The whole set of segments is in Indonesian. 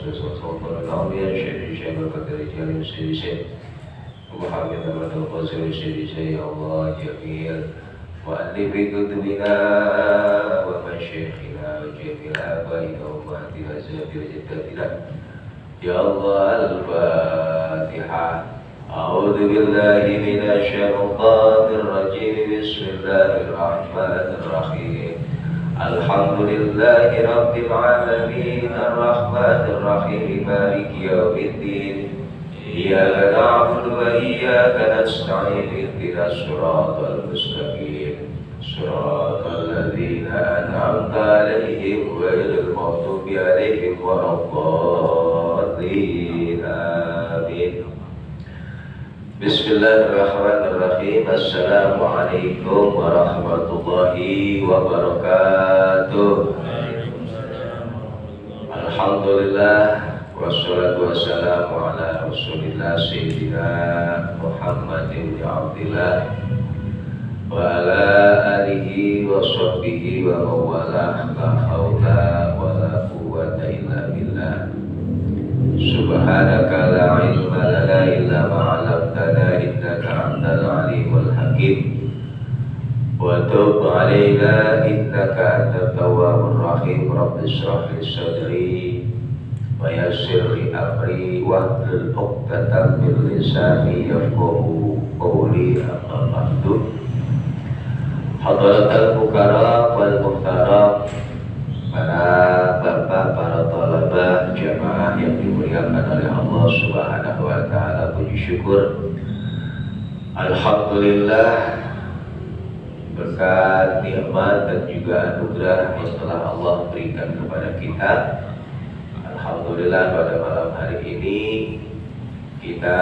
ونعوذ من شر شر الرجال وشر شر محمد بن القاسم وشر شر يا الله جميل مؤلف كتبنا ومشايخنا وجميع آبائنا وأمهاتنا وأزواجنا وجداتنا يا الله الفاتحة. أعوذ بالله من الشيطان الرجيم بسم الله الرحمن الرحيم الحمد لله رب العالمين الرحمن الرحيم مالك يوم الدين إياك نعبد وإياك نستعين اهدنا الصراط المستقيم صراط الذين أنعمت عليهم غير المغضوب عليهم ولا الضالين آمين. Bismillahirrahmanirrahim. Assalamualaikum warahmatullahi wabarakatuh. Alhamdulillah wassalatu wassalamu ala rasulillah sayyidina Muhammadin abdillah wa ala alihi wa sahbihi wa mawalah la hawla wa la quwwata illa billah. Subhanaka la ilma lana illa ma 'allamtana innaka antal alimul hakim wa tub 'alaina innaka antat tawwabur rahim. Rabbi shrah li sadri wa yassir li amri wahlul 'uqdatam min lisani yafqahu qawli. Amma ba'du. Hadratal fuqara wal muhtaram, para bapak, para talabah, jamaah yang dimuliakan oleh Allah Subhanahu wa ta'ala, puji syukur alhamdulillah berkat nikmat dan juga anugerah yang telah Allah berikan kepada kita. Alhamdulillah pada malam hari ini kita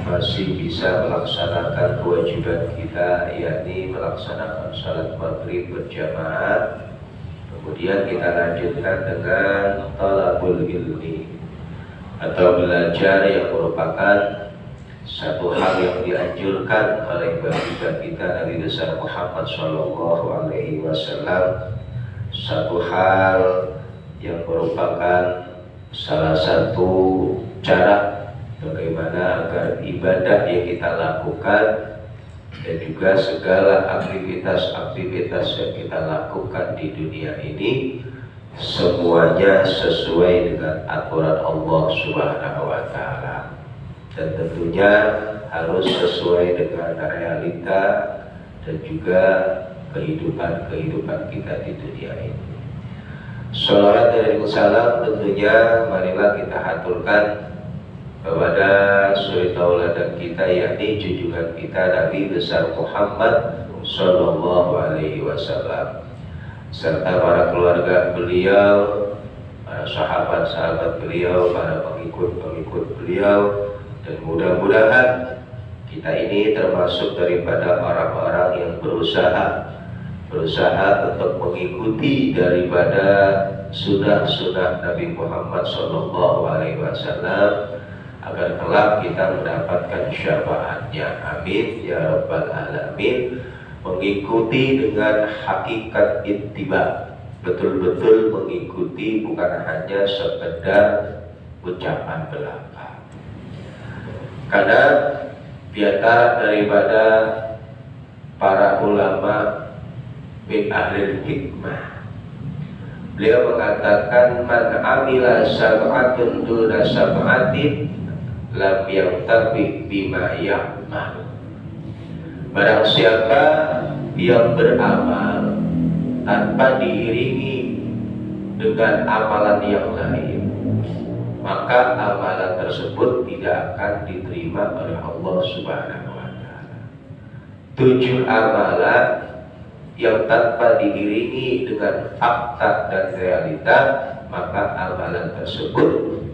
masih bisa melaksanakan kewajiban kita, yakni melaksanakan salat maghrib berjamaah. Kemudian kita lanjutkan dengan talabul ilmi atau belajar, yang merupakan satu hal yang dianjurkan oleh baginda kita Nabi besar Muhammad Sallallahu Alaihi Wasallam. Satu hal yang merupakan salah satu cara bagaimana agar ibadah yang kita lakukan dan juga segala aktivitas-aktivitas yang kita lakukan di dunia ini semuanya sesuai dengan aturan Allah Subhanahu wa ta'ala, dan tentunya harus sesuai dengan realita dan juga kehidupan kita di dunia ini. Sholawat dan salam tentunya marilah kita haturkan kepada suri tauladan kita, yakni junjungan kita Nabi besar Muhammad Sallallahu Alaihi Wasallam, serta para keluarga beliau, para sahabat-sahabat beliau, para pengikut-pengikut beliau, dan mudah-mudahan kita ini termasuk daripada orang-orang yang berusaha untuk mengikuti daripada sunnah-sunnah Nabi Muhammad Sallallahu Alaihi Wasallam, agar kelak kita mendapatkan syafaatnya. Amin ya rabbal alamin. Mengikuti dengan hakikat ittiba, betul-betul mengikuti, bukan hanya sekedar ucapan belaka. Karena diantara daripada para ulama min ahlil hikmah, beliau mengatakan man amila sab'atun duna sab'atin lam yartabi bima ya'mal. Barang siapa yang beramal tanpa diiringi dengan amalan yang lain, maka amalan tersebut tidak akan diterima oleh Allah Subhanahu wa ta'ala. 7 amalan yang tanpa diiringi dengan fakta dan realita, maka amalan tersebut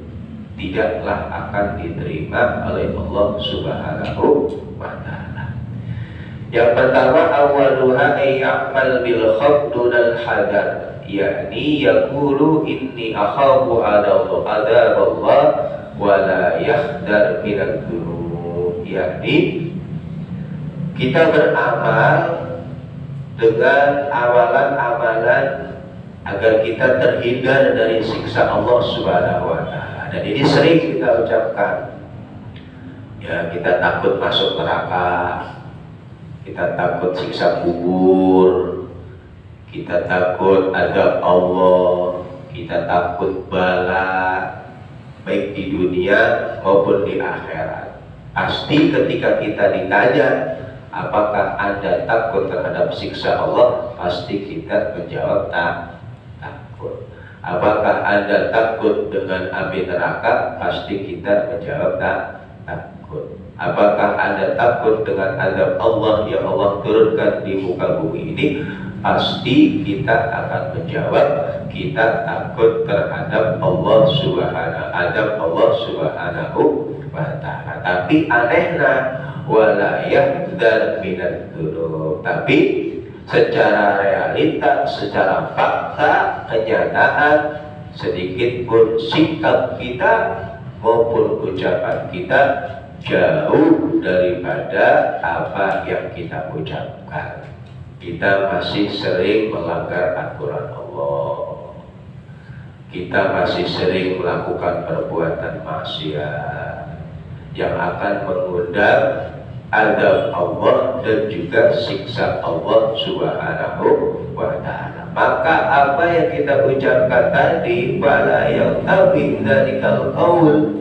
tidaklah akan diterima oleh Allah Subhanahu wa ta'ala. Yang pertama, awaluha ya'mal bil khawf dunal hadar, yakni yaqulu inni akhafu adab Allah wa la yahdar minad dzunub, yakni kita beramal dengan amalan-amalan agar kita terhindar dari siksa Allah Subhanahu wa Ta'ala. Dan ini sering kita ucapkan. Ya, kita takut masuk neraka, kita takut siksa kubur, kita takut azab Allah, kita takut bala, baik di dunia maupun di akhirat. Pasti ketika kita ditanya, apakah Anda takut terhadap siksa Allah? Pasti kita menjawab takut. Apakah Anda takut dengan api neraka? Pasti kita menjawab takut. Apakah Anda takut dengan azab Allah yang Allah turunkan di muka bumi ini? Pasti kita akan menjawab kita takut terhadap Allah Subhanahu wa Ta'ala. Tapi anehnya wala yahdar minad dzunub. Tapi secara realita, secara fakta, kenyataan, sedikit pun sikap kita maupun ucapan kita jauh daripada apa yang kita ucapkan. Kita masih sering melanggar aturan Allah. Kita masih sering melakukan perbuatan maksiat yang akan mengundang azab Allah dan juga siksa Allah Subhanahu wa Ta'ala. Maka apa yang kita ucapkan tadi, wala yaghtabi dzalikal qaul,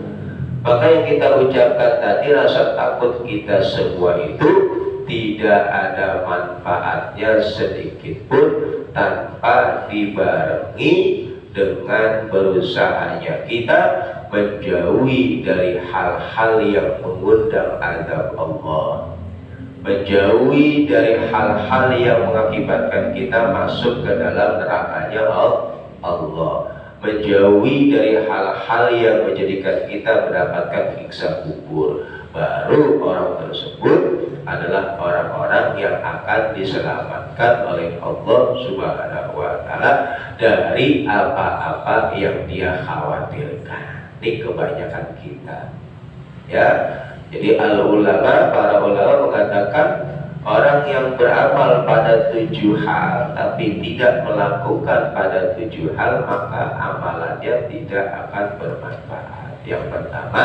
maka yang kita ucapkan tadi, rasa takut kita semua itu tidak ada manfaatnya sedikit pun tanpa dibarengi dengan berusahanya kita menjauhi dari hal-hal yang mengundang azab Allah, menjauhi dari hal-hal yang mengakibatkan kita masuk ke dalam nerakanya Allah, menjauhi dari hal-hal yang menjadikan kita mendapatkan siksa kubur. Baru orang tersebut adalah orang-orang yang akan diselamatkan oleh Allah Subhanahu wa Ta'ala dari apa-apa yang dia khawatirkan. Ini kebanyakan kita, ya. Jadi para ulama mengatakan orang yang beramal pada 7 hal tapi tidak melakukan pada 7 hal, maka amalannya tidak akan bermanfaat. Yang pertama,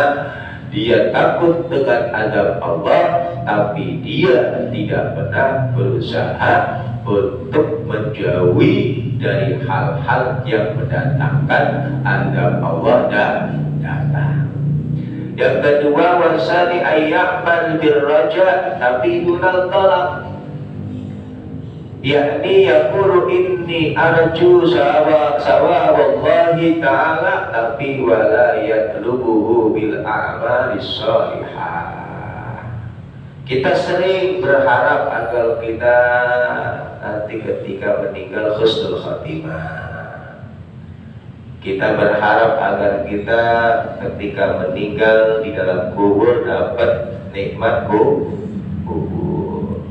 dia takut dengan azab Allah, tapi dia tidak pernah berusaha untuk menjauhi dari hal-hal yang mendatangkan azab Allah datang. Yang kedua, wasani ayyamal birraja tapi dunal talab, yakni yaqulu inni arju sawaballahi ta'ala tapi wala yatlubuhu bil a'malis sholihah. Kita sering berharap agar kita nanti ketika meninggal husnul khatimah. Kita berharap agar kita ketika meninggal di dalam kubur dapat nikmat kubur.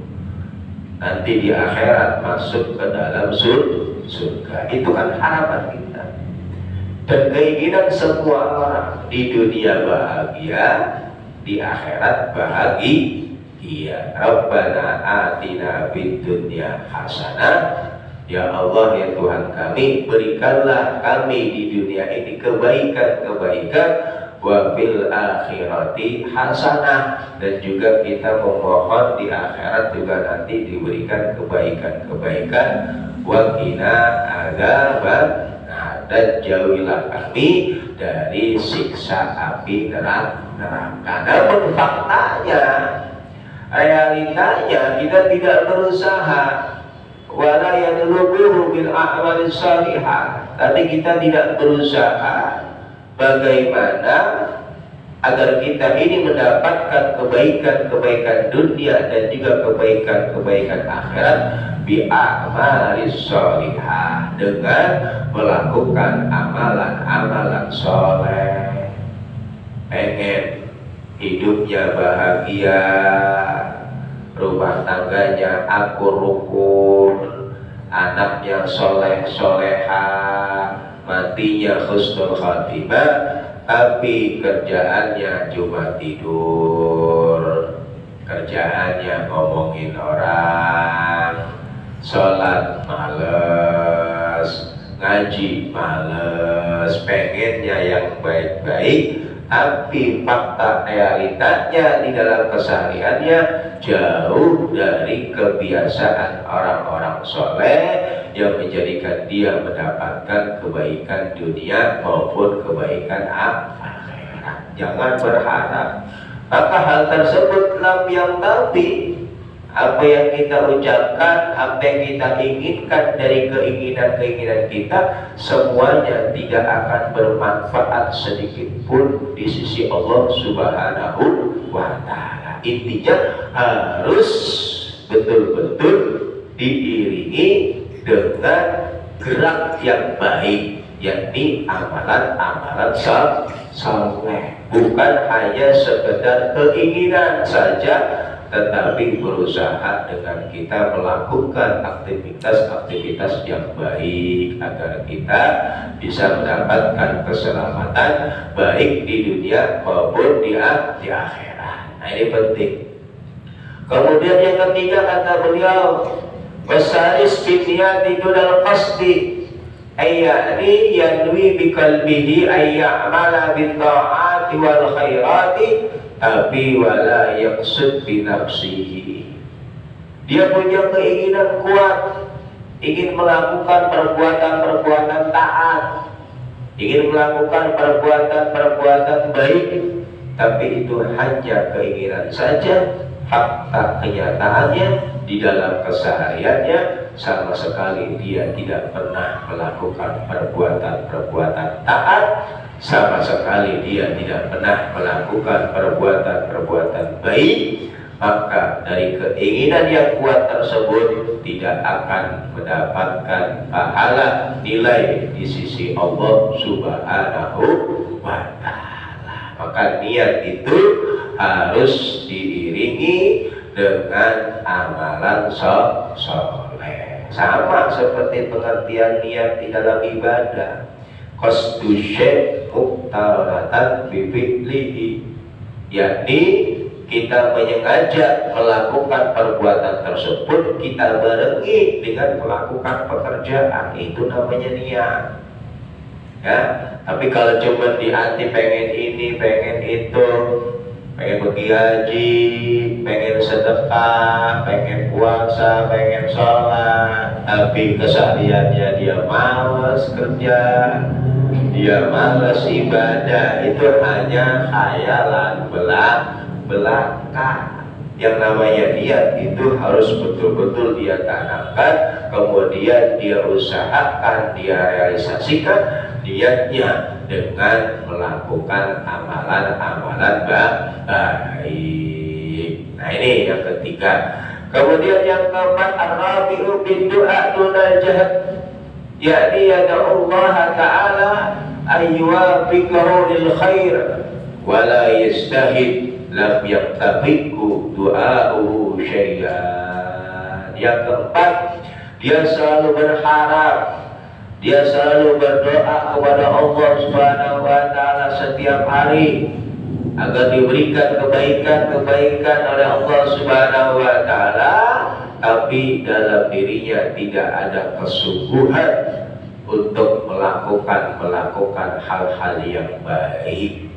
Nanti di akhirat masuk ke dalam surga. Itu kan harapan kita. Dan keinginan semua orang di dunia bahagia, di akhirat bahagia. Rabbana atina fid dunya hasanah. Ya Allah, ya Tuhan kami, berikanlah kami di dunia ini kebaikan-kebaikan, wa fil akhirati hasanah, dan juga kita memohon di akhirat juga nanti diberikan kebaikan-kebaikan, wa qina adzaban, dan jauhilah kami dari siksa api neraka. Namun faktanya, realitanya kita tidak berusaha, wala yadlubuhu bil a'malis sholihah, tapi kita tidak berusaha bagaimana agar kita ini mendapatkan kebaikan-kebaikan dunia dan juga kebaikan-kebaikan akhirat bi a'malis sholihah, dengan melakukan amalan-amalan soleh. Pengen hidupnya bahagia, rumah tangganya akur rukun, anaknya soleh soleha, matinya husnul khatimah, tapi kerjaannya cuma tidur, kerjaannya ngomongin orang, sholat males, ngaji males, pengennya yang baik-baik, tapi fakta realitanya di dalam kesehariannya jauh dari kebiasaan orang-orang soleh yang menjadikan dia mendapatkan kebaikan dunia maupun kebaikan akhirat. Jangan berharap. Maka hal tersebut lam yang tapi apa yang kita ucapkan, apa yang kita inginkan dari keinginan-keinginan kita, semuanya tidak akan bermanfaat sedikit pun di sisi Allah Subhanahu wa Ta'ala. Intinya harus betul-betul diiringi dengan gerak yang baik, yakni amalan-amalan saleh, bukan hanya sekedar keinginan saja, tetapi berusaha dengan kita melakukan aktivitas-aktivitas yang baik agar kita bisa mendapatkan keselamatan baik di dunia maupun di akhirat. Nah, ini penting. Kemudian yang ketiga kata beliau, wasaris biniyati dunal qasdi, ayyani yanwi biqalbihi ayya'mala bitta'ati wal khairati tapi wala yaqsud bi nafsihi. Dia punya keinginan kuat, ingin melakukan perbuatan-perbuatan taat, ingin melakukan perbuatan-perbuatan baik, tapi itu hanya keinginan saja. Fakta kenyataannya di dalam kesehariannya sama sekali dia tidak pernah melakukan perbuatan-perbuatan taat, sama sekali dia tidak pernah melakukan perbuatan-perbuatan baik. Maka dari keinginan yang kuat tersebut tidak akan mendapatkan pahala nilai di sisi Allah Subhanahu wa Ta'ala. Maka niat itu harus diiringi dengan amalan soleh. Sama seperti pengertian niat di dalam ibadah. Qasdu syai' muqtaratan bi fi'lihi, yakni kita menyengaja melakukan perbuatan tersebut, kita barengi dengan melakukan pekerjaan, itu namanya niat. Ya, tapi kalau cuma di hati pengen ini, pengen itu, pengen pergi haji, pengen sedekah, pengen puasa, pengen sholat, tapi kesehariannya dia malas kerja, dia malas ibadah, itu hanya khayalan belaka. Yang namanya niat itu harus betul-betul dia tanamkan, kemudian dia usahakan, dia realisasikan niatnya dengan melakukan amalan-amalan baik. Nah, ini yang ketiga. Kemudian yang keempat, ar-rabi'u bid-du'a dunal jahd, yakni yad'ullah ta'ala ayyuwafiqahu lil khair wa la yastahid lam yaktabiku du'a'uhu syai'an. Yang keempat, dia selalu berharap, dia selalu berdoa kepada Allah Subhanahu wa Ta'ala setiap hari agar diberikan kebaikan-kebaikan oleh Allah Subhanahu wa Ta'ala, tapi dalam dirinya tidak ada kesungguhan untuk melakukan hal-hal yang baik.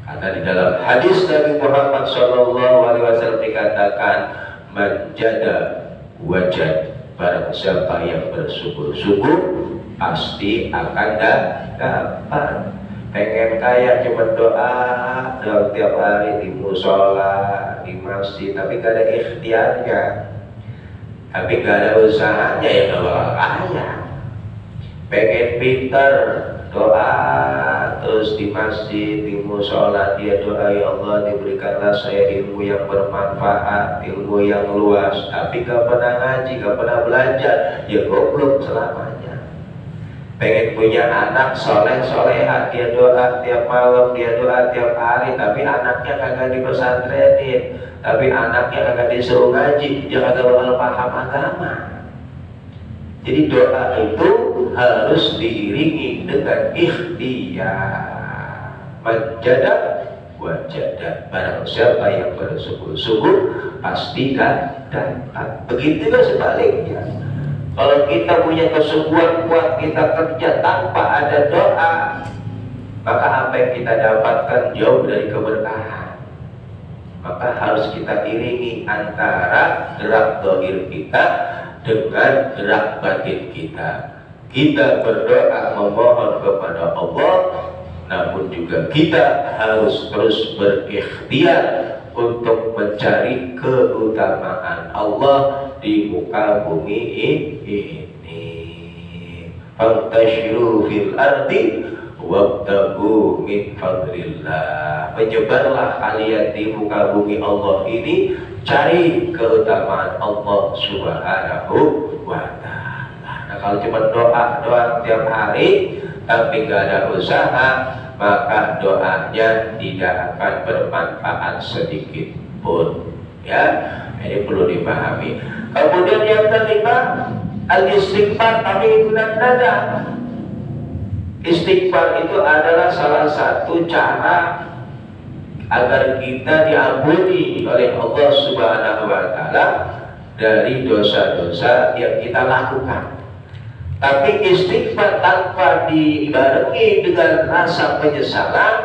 Karena di dalam hadis Nabi Muhammad SAW dikatakan, menjada wajad, barang siapa yang bersungguh-sungguh pasti akan dapat. Pengen kaya cuma doa tiap hari di musola, di masjid, tapi gak ada ikhtiarnya, tapi gak ada usahanya, ya gak bakal kaya. Pengen pintar, doa terus di masjid, di musola, dia doa, ya Allah diberikanlah saya ilmu yang bermanfaat, ilmu yang luas, tapi gak pernah ngaji, gak pernah belajar, ya goblok selamanya. Pengen punya anak soleh-soleha, dia doa tiap malam, dia doa tiap hari, tapi anaknya kagak dipesantrenin, tapi anaknya kagak disuruh ngaji, dia kagak bakal paham agama. Jadi doa itu harus diiringi dengan ikhtiar. Menjada wajada, barang siapa yang bersungguh-sungguh pasti dapat. Begitu juga sebaliknya. Kalau kita punya kesungguhan kuat, kita kerja tanpa ada doa, maka apa yang kita dapatkan jauh dari keberkahan. Maka harus kita iringi antara gerak zahir kita dengan gerak batin kita. Kita berdoa memohon kepada Allah, namun juga kita harus terus berikhtiar untuk mencari keutamaan Allah di muka bumi ini. Fantashiru fil ardi wabtagu min fadlillah. Menyebarlah kalian di muka bumi Allah ini, cari keutamaan Allah Subhanahu wa ta'ala. Nah, kalau cuma doa tiap hari tapi nggak ada usaha, maka doanya tidak akan bermanfaat sedikit pun. Ya, ini perlu dipahami. Kemudian yang kelima, al-istighfar tapi bulan dada. Istighfar itu adalah salah satu cara agar kita diampuni oleh Allah Subhanahu wa ta'ala dari dosa-dosa yang kita lakukan. Tapi istighfar tanpa dibarengi dengan rasa penyesalan,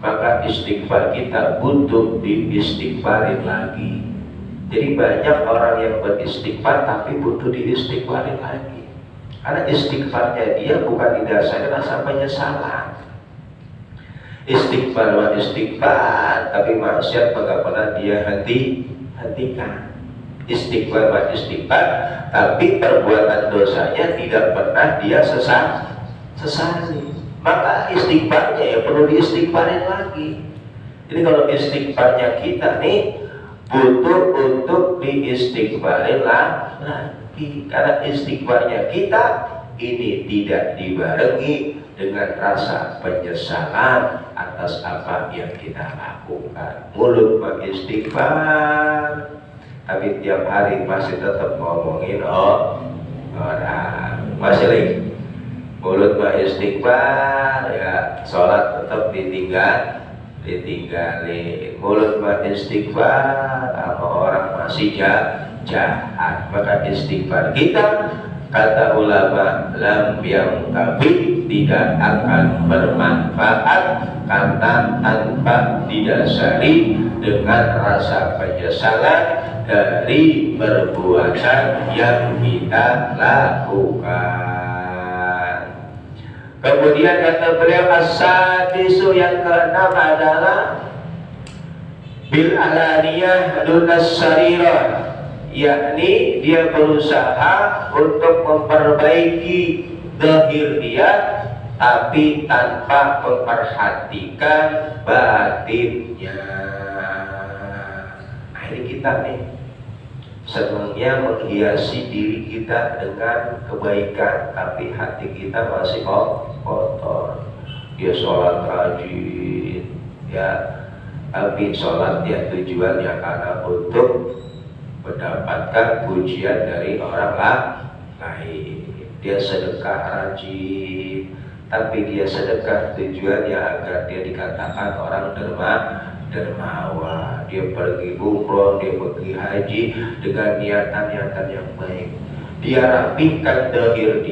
maka istighfar kita butuh diistighfarin lagi. Jadi banyak orang yang beristighfar tapi butuh diistighfarin lagi. Karena istighfarnya dia bukan didasari rasa penyesalan. Istighfar tapi maksiat nggak pernah dia hentikan. Istighfar tapi perbuatan dosanya tidak pernah dia sesali. Maka istighfarnya ya perlu diistighfarin lagi. Jadi kalau istighfarnya kita nih butuh untuk diistighfarin lagi, karena istighfarnya kita ini tidak dibarengi dengan rasa penyesalan atas apa yang kita lakukan. Mulut mengistighfar, tapi tiap hari masih tetap ngomongin orang. Masih lagi mulut istighfar, ya sholat tetap ditinggalin. Mulut istighfar, sama orang masih jahat. Maka istighfar kita, kata ulama, lam yang tapi tidak akan bermanfaat karena tanpa didasari dengan rasa penyesalan dari perbuatan yang kita lakukan. Kemudian kata beliau, as-sadisu yang keenam adalah bil alaniyah dunas sarirah, yakni dia berusaha untuk memperbaiki zahir dia tapi tanpa memperhatikan batinnya. Nah, ini kita nih senangnya menghiasi diri kita dengan kebaikan, tapi hati kita masih kotor. Dia sholat rajin, ya, tapi sholat dia tujuannya karena untuk mendapatkan pujian dari orang lain. Dia sedekah rajin, tapi dia sedekah tujuannya agar dia dikatakan orang dermawan. Dia pergi umroh, dia pergi haji dengan niatan-niatan yang baik. Dia rapihkan zahir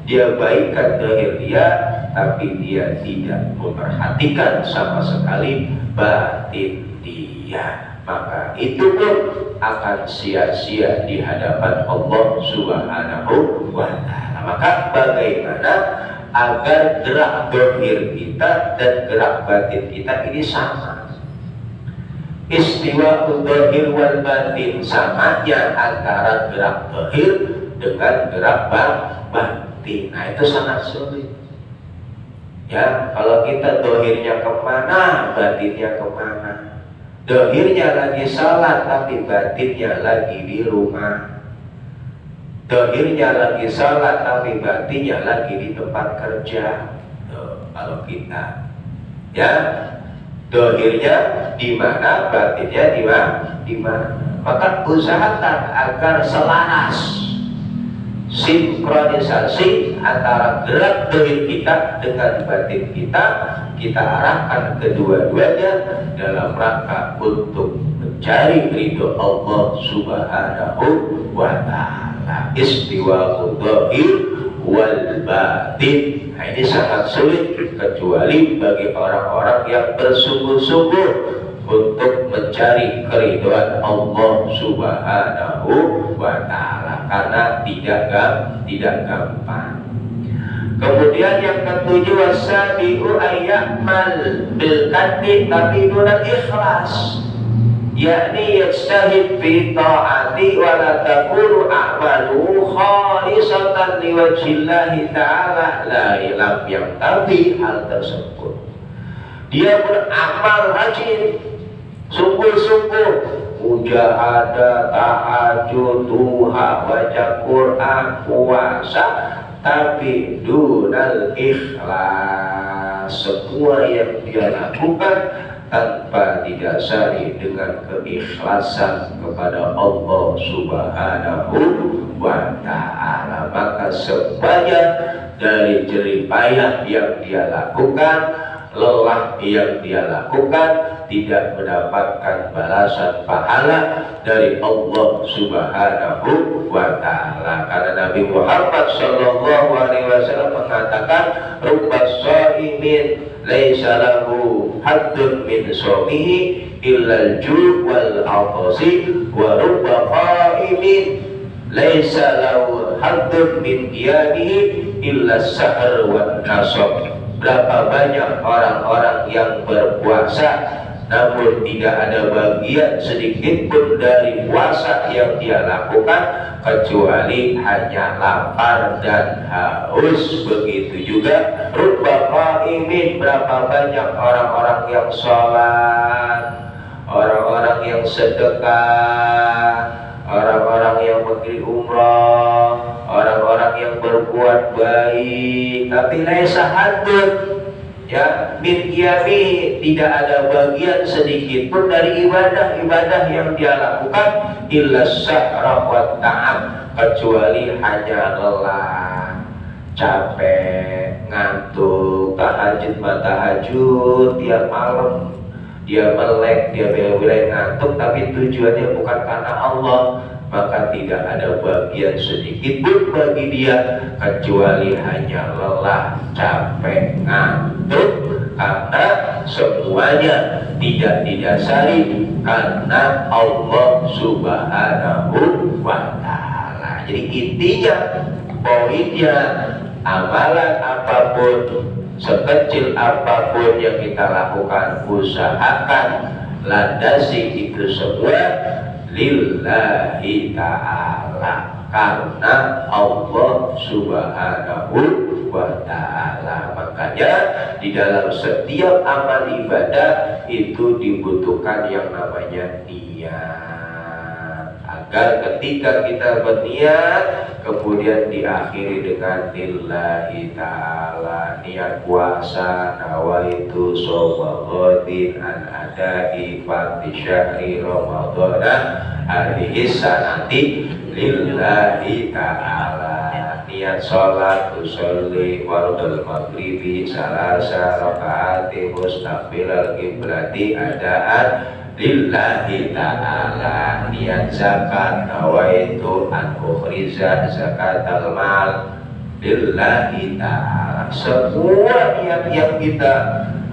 dia baikkan zahir dia, tapi dia tidak memperhatikan sama sekali batin dia. Maka itu pun akan sia-sia di hadapan Allah Subhanahu wa ta'ala. Maka bagaimana agar gerak zahir kita dan gerak batin kita ini sama? Istiwa zahir wal batin, samanya antara gerak zahir dengan gerak batin. Nah, itu sangat sulit. Ya, kalau kita zahirnya kemana, batinnya kemana? Zahirnya lagi salat tapi batinnya lagi di rumah. Zahirnya lagi salat tapi batinnya lagi di tempat kerja. Kalau kita, ya, zahirnya di mana, batinnya di mana. Maka usahakan agar selaras, sinkronisasi antara gerak zahir kita dengan batin kita arahkan kedua-duanya dalam rangka untuk mencari ridho Allah Subhanahu wa ta'ala. ta'ala, istiwa dhahir wal batin. Nah, ini sangat sulit kecuali bagi orang-orang yang bersungguh-sungguh untuk mencari keridhaan Allah Subhanahu wa ta'ala, karena tidak gampang. Kemudian yang ketujuh, wasabi'u ayyamal bil kaddi tapi dunal ikhlas, yakni yajtahid fi ta'ati wa la takunu a'malu khalisatan liwajhillahi ta'ala. La ilam yang tapi hal tersebut, dia beramal rajin, sungguh-sungguh, mujahadah, tahajud, duha, baca Quran, puasa, tapi dunal ikhlas, semua yang dia lakukan tanpa didasari dengan keikhlasan kepada Allah Subhanahu wa ta'ala, maka semuanya dari jerih payah yang dia lakukan, lelah yang dia lakukan, tidak mendapatkan balasan pahala dari Allah Subhanahu wa ta'ala. Karena Nabi Muhammad sallallahu alaihi wasallam mengatakan, rubba shaimin laisa lahu haddun min shaumihi illa al-ju' wal 'atasi wa rubba qaimin laisa lahu haddun min qiyamihi illa as-sahr wan nasab. Berapa banyak orang-orang yang berpuasa namun tidak ada bagian sedikit pun dari puasa yang dia lakukan kecuali hanya lapar dan haus. Begitu juga rubba qaimin, berapa banyak orang-orang yang sholat, orang-orang yang sedekah, orang-orang yang pergi umrah, orang-orang yang berbuat baik, tapi laisa haddun, ya, min qiyami, tidak ada bagian sedikit pun dari ibadah-ibadah yang dia lakukan, illa syahra wa ta'ab, kecuali hanya lelah, capek, ngantuk, tahajud tiap malam dia melek, dia mulai ngantuk, tapi tujuannya bukan karena Allah, maka tidak ada bagian sedikit pun bagi dia kecuali hanya lelah, capek, ngantuk, karena semuanya tidak didasari karena Allah Subhanahu wa ta'ala. Jadi intinya, poinnya, amalan apapun, sekecil apapun yang kita lakukan, usahakan landasi itu semua lillahi ta'ala, karena Allah Subhanahu wa ta'ala. Makanya di dalam setiap amal ibadah itu dibutuhkan yang namanya niat, agar ketika kita berniat kemudian diakhiri dengan lillahi ta'ala. Niat puasa, nawaitu shoma ghadin an adai fardhi syahri ramadhana hadhihi sanati lillahi ta'ala. Niat sholat, usolli wardul maghribi salasa rakaati mustaqbilal qiblati adaan lillahi ta'ala. Niat zakat, nawaitu an ukhriza zakatal mal lillahi ta'ala. Semua niat yang kita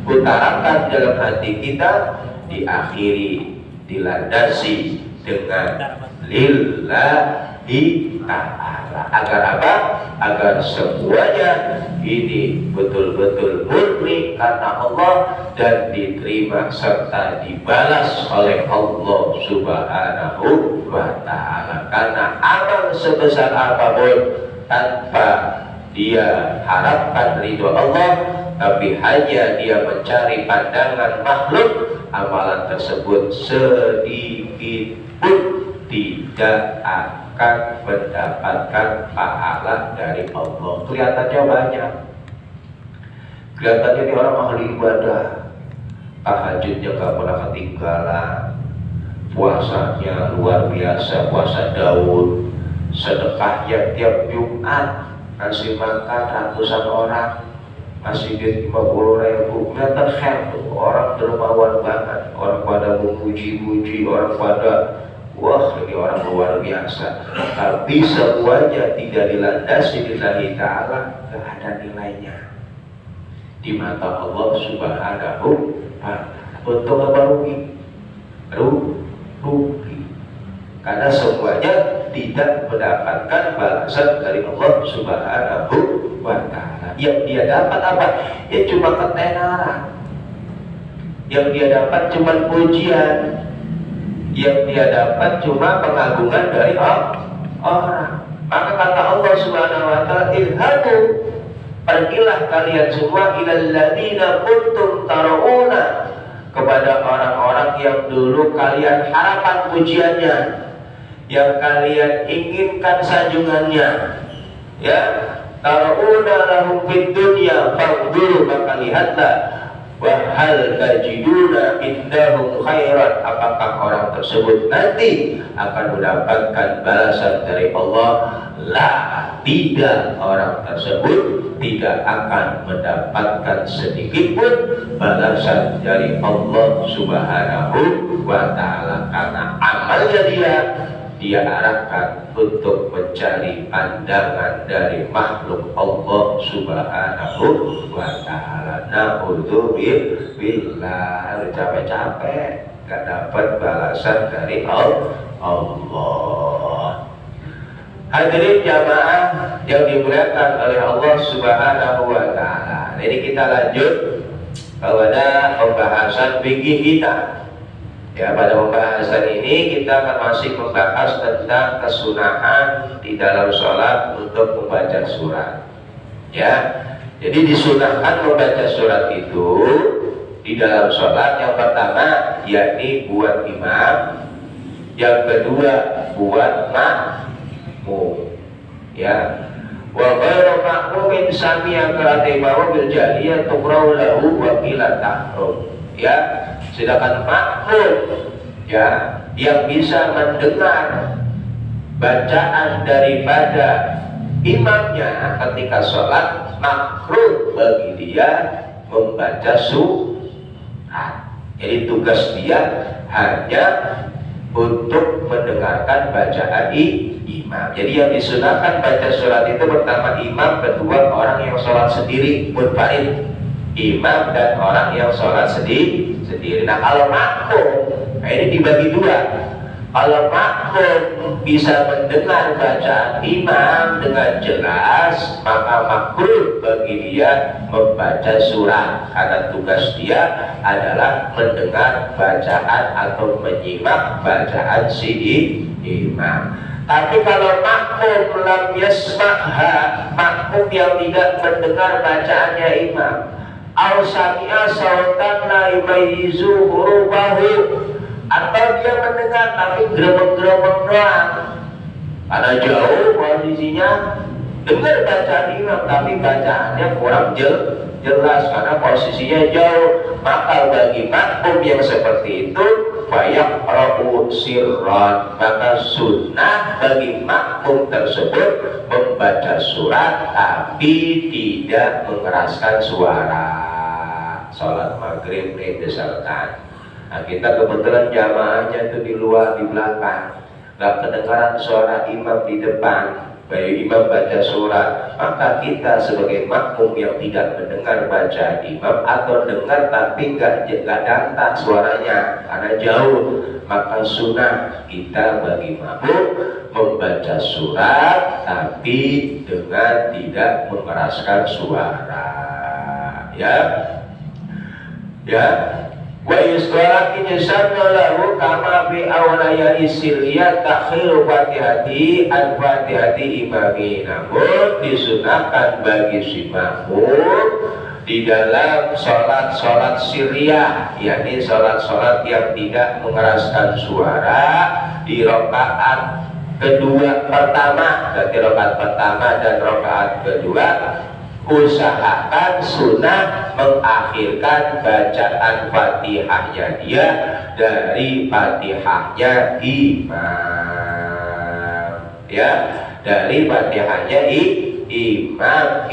utarakan dalam hati kita diakhiri, dilandasi dengan lillahi ta'ala. Agar apa? Agar semuanya ini betul-betul murni karena Allah dan diterima serta dibalas oleh Allah Subhanahu wa ta'ala. Karena amal sebesar apapun tanpa dia harapkan ridho Allah, tapi hanya dia mencari pandangan makhluk, amalan tersebut sedikit pun tidak akan mendapatkan pahala dari Allah. Kelihatannya banyak, kelihatannya ini orang ahli ibadah, tahajudnya gak pernah ketinggalan, puasanya luar biasa, puasa Daud, sedekahnya tiap Jumat kasih makan ratusan orang, masih duit 50.000. Kelihatan khair tuh, orang dermawan banget, orang pada memuji-muji, orang pada wah ini orang luar biasa. Tapi semuanya tidak dilandasi lillahi ta'ala, gak ada nilainya di mata Allah Subhanahu wa ta'ala. Untuk apa rugi? Rugi. Karena semuanya tidak mendapatkan balasan dari Allah Subhanahu wa ta'ala. Yang dia dapat apa? Ya cuma ketenaran. Yang dia dapat cuma pujian. Yang dia dapat cuma pengagungan dari orang. Maka kata Allah Subhanahu wa ta'ala, ilhamu, pergilah kalian semua ilal ladzina kuntum tarawuna, kepada orang-orang yang dulu kalian harapan pujiannya, yang kalian inginkan sanjungannya, ya. Tarawuna lahum fid dunya faqduru, maka lihatlah, wa hal tajiduna indahum khairan, apakah orang tersebut nanti akan mendapatkan balasan dari Allah? La, tidak, orang tersebut tidak akan mendapatkan sedikit pun balasan dari Allah Subhanahu wa ta'ala, karena amalnya dia arahkan untuk mencari pandangan dari makhluk Allah Subhanahu wa ta'ala. Na'udzubillah, capek-capek gak dapat balasan dari Allah. Hadirin jamaah yang dimuliakan oleh Allah Subhanahu wa ta'ala. Jadi kita lanjut kepada pembahasan fikih kita. Ya, pada pembahasan ini kita akan masih membahas tentang kesunahan di dalam sholat untuk membaca surat. Ya, jadi disunahkan membaca surat itu di dalam sholat. Yang pertama yakni buat imam, yang kedua buat makmum. Ya, wa ghairu makmumin sami'a qira'atihi bil jaliyah tuqra'u lahu wa qila tahrum. Ya, sedangkan makmum, ya, yang bisa mendengar bacaan daripada imamnya ketika sholat, makruh bagi dia membaca surat. Jadi tugas dia hanya untuk mendengarkan bacaan imam. Jadi yang disunahkan baca surat itu pertama imam, kedua orang yang sholat sendiri munfarid. Imam dan orang yang sholat sendiri. Nah kalau makmum, nah ini dibagi dua. Kalau makmum bisa mendengar bacaan imam dengan jelas, maka makruh bagi dia membaca surat, karena tugas dia adalah mendengar bacaan atau menyimak bacaan si imam. Tapi kalau makmum lam yasma'ha, makmum yang tidak mendengar bacaannya imam, aw sami'a sautan la yumayyizu hurufahu, atau dia mendengar tapi gerebek-gerebek doang karena jauh posisinya, dengar bacaan imam tapi bacaannya kurang jelas karena posisinya jauh, maka bagi makmum yang seperti itu fayaqra'u sirran, maka sunnah bagi makmum tersebut membaca surat tapi tidak mengeraskan suara. Sholat maghrib nih misalkan, nah kita kebetulan jamaahnya itu di luar, di belakang, gak kedengaran suara imam di depan, baik imam baca surat, maka kita sebagai makmum yang tidak mendengar bacaan imam, atau dengar tapi gak dantang suaranya karena jauh, maka sunnah kita bagi makmum membaca surat tapi dengan tidak mengeraskan suara. Ya, wa yusrakin yasanna lahu kama fi awlaya isriyat takhiru fatihati al-fatihati imami, namun disunahkan bagi si makmum di dalam sholat sirriyah, yakni sholat yang tidak mengeraskan suara di rakaat kedua pertama, berarti rakaat pertama dan rakaat kedua, usahakan sunnah mengakhirkan bacaan fatihahnya dia dari fatihahnya imam, ya, dari fatihahnya imam.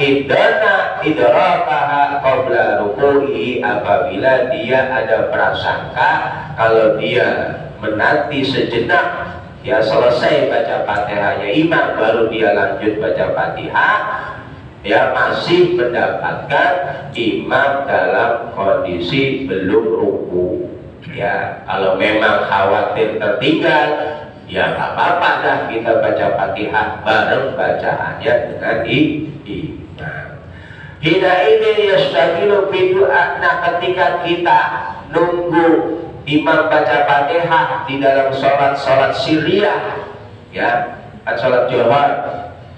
Idrakaha qabla ruku'i, apabila dia ada prasangka kalau dia menanti sejenak Ya, selesai baca Fatihahnya imam baru dia lanjut baca Fatihah, ya masih mendapatkan imam dalam kondisi belum ruku. Ya, kalau memang khawatir tertinggal, ya nggak apa-apa dah kita baca Fatihah bareng bacaannya dengan imam. Hina ini yastagilu bidu'a. Nah, ketika kita nunggu imam baca Fatihah di dalam sholat sirriyah, ya kan sholat Johar,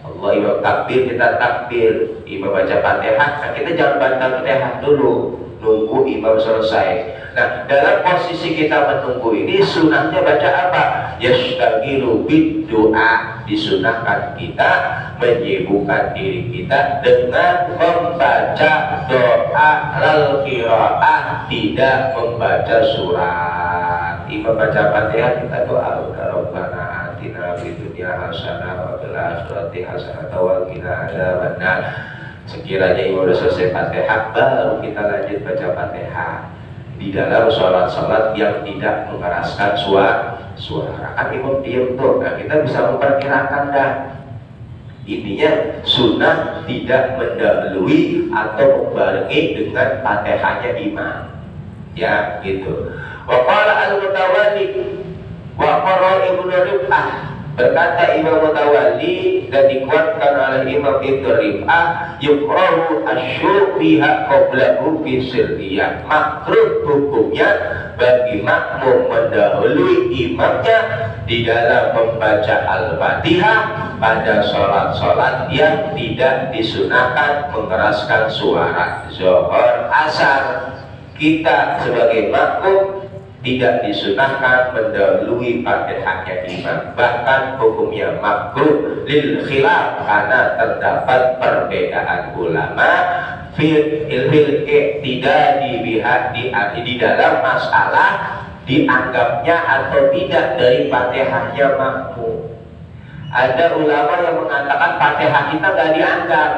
Allah imam takbir, kita takbir, imam baca Fatihah, nah kita jangan baca Fatihah dulu, nunggu imam selesai. Nah, dalam posisi kita menunggu ini sunahnya baca apa? Yastagilu bid-du'a. Disunahkan kita menyibukkan diri kita dengan membaca doa al-qiraah, tidak membaca surat. Imam baca Fatihah kita doa, Rabbana atina fid dunya hasanah wa fil akhirati hasanah wa qina adzabannar. Sekiranya imam sudah selesai Fatihah, baru kita lanjut baca Fatihah di dalam sholat yang tidak mengeraskan suara. Kan imam diam tuh, nah kita bisa memperkirakan dah. Intinya sunnah tidak mendahului atau membarengi dengan Fatihahnya imam, ya gitu. Wa qala al-Mutawalli wa qara Ibnu Rif'ah, berkata Imam Mutawalli dan dikuatkan oleh Imam Ibnu Rif'ah, yukrahu asyufiha qablahu fi sirriyah. Makruh hukumnya bagi makmum mendahului imamnya di dalam membaca Al-Fatihah pada sholat yang tidak disunahkan mengeraskan suara. Zuhur, asar, kita sebagai makmum tidak disunahkan mendahului Fatihahnya imam, bahkan hukumnya makruh lil khilaf, karena terdapat perbedaan ulama fil tidak di dalam masalah dianggapnya atau tidak dari Fatihahnya makmum. Ada ulama yang mengatakan Fatihah kita gak dianggap,